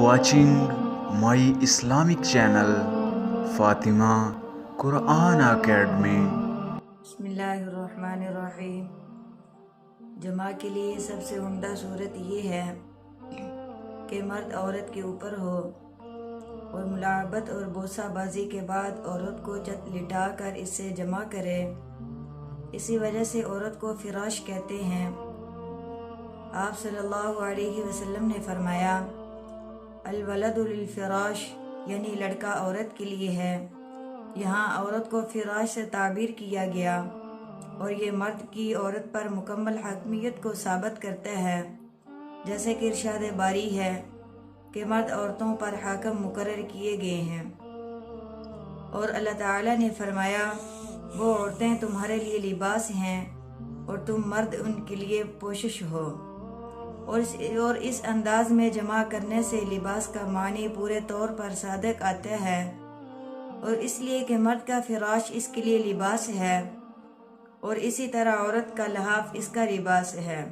watching my Islamic channel Fatima Quran Academy. بسمillahirrahmanirrahim. جمع کے لیے سب سے عمدہ صورت یہ ہے کہ مرد عورت کے اوپر ہو اور ملاعبت اور بوسہ بازی کے بعد عورت کو چت لٹا کر اس سے جمع کرے. اسی وجہ سے عورت کو فراش کہتے ہیں. آپ صلی اللہ علیہ وسلم نے فرمایا الولد للفراش، یعنی لڑکا عورت کے لیے ہے. یہاں عورت کو فراش سے تعبیر کیا گیا اور یہ مرد کی عورت پر مکمل حاکمیت کو ثابت کرتا ہے، جیسے کہ ارشاد باری ہے کہ مرد عورتوں پر حاکم مقرر کیے گئے ہیں. اور اللہ تعالیٰ نے فرمایا وہ عورتیں تمہارے لیے لباس ہیں اور تم مرد ان کے لیے پوشش ہو. اور اس انداز میں جمع کرنے سے لباس کا معنی پورے طور پر صادق آتا ہے، اور اس لیے کہ مرد کا فراش اس کے لیے لباس ہے اور اسی طرح عورت کا لحاف اس کا لباس ہے.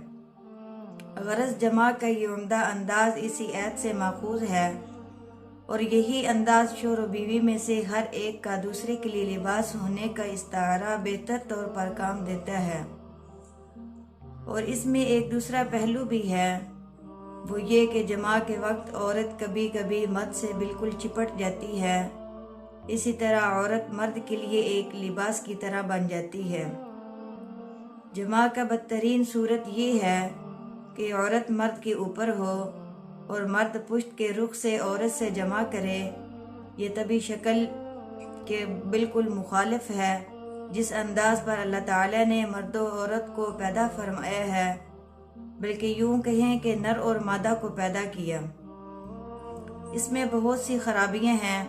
غرض جمع کا یہ عمدہ انداز اسی عہد سے ماخوذ ہے، اور یہی انداز شوہر و بیوی میں سے ہر ایک کا دوسرے کے لیے لباس ہونے کا استعارہ بہتر طور پر کام دیتا ہے. اور اس میں ایک دوسرا پہلو بھی ہے، وہ یہ کہ جمع کے وقت عورت کبھی کبھی مرد سے بالکل چپٹ جاتی ہے. اسی طرح عورت مرد کے لیے ایک لباس کی طرح بن جاتی ہے. جمع کا بدترین صورت یہ ہے کہ عورت مرد کے اوپر ہو اور مرد پشت کے رخ سے عورت سے جمع کرے. یہ طبی شکل کے بالکل مخالف ہے جس انداز پر اللہ تعالیٰ نے مرد و عورت کو پیدا فرمایا ہے، بلکہ یوں کہیں کہ نر اور مادہ کو پیدا کیا. اس میں بہت سی خرابیاں ہیں.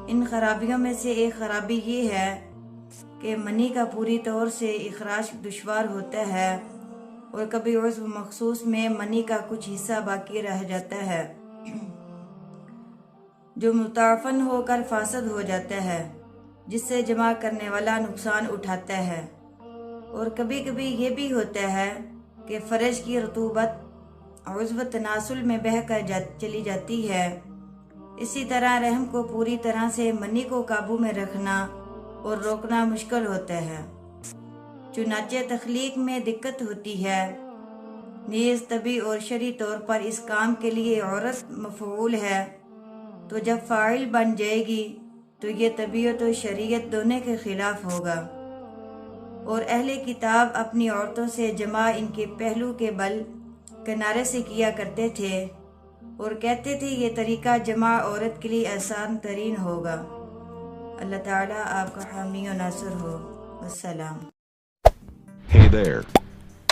ان خرابیوں میں سے ایک خرابی یہ ہے کہ منی کا پوری طور سے اخراج دشوار ہوتا ہے، اور کبھی عضو مخصوص میں منی کا کچھ حصہ باقی رہ جاتا ہے جو متعفن ہو کر فاسد ہو جاتا ہے، جس سے جمع کرنے والا نقصان اٹھاتا ہے. اور کبھی کبھی یہ بھی ہوتا ہے کہ فرج کی رطوبت عضو تناسل میں بہہ کر چلی جاتی ہے. اسی طرح رحم کو پوری طرح سے منی کو قابو میں رکھنا اور روکنا مشکل ہوتا ہے، چنانچہ تخلیق میں دقت ہوتی ہے. نیز طبی اور شرعی طور پر اس کام کے لیے عورت مفعول ہے، تو جب فاعل بن جائے گی تو یہ طبیعت و شریعت دونوں کے خلاف ہوگا. اور اہل کتاب اپنی عورتوں سے جمع ان کے پہلو کے بل کنارے سے کیا کرتے تھے اور کہتے تھے یہ طریقہ جمع عورت کے لیے آسان ترین ہوگا. اللہ تعالیٰ آپ کا حامی و ناصر ہو. والسلام. Hey there.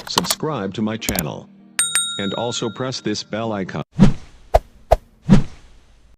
Subscribe to my channel. And also press this bell icon.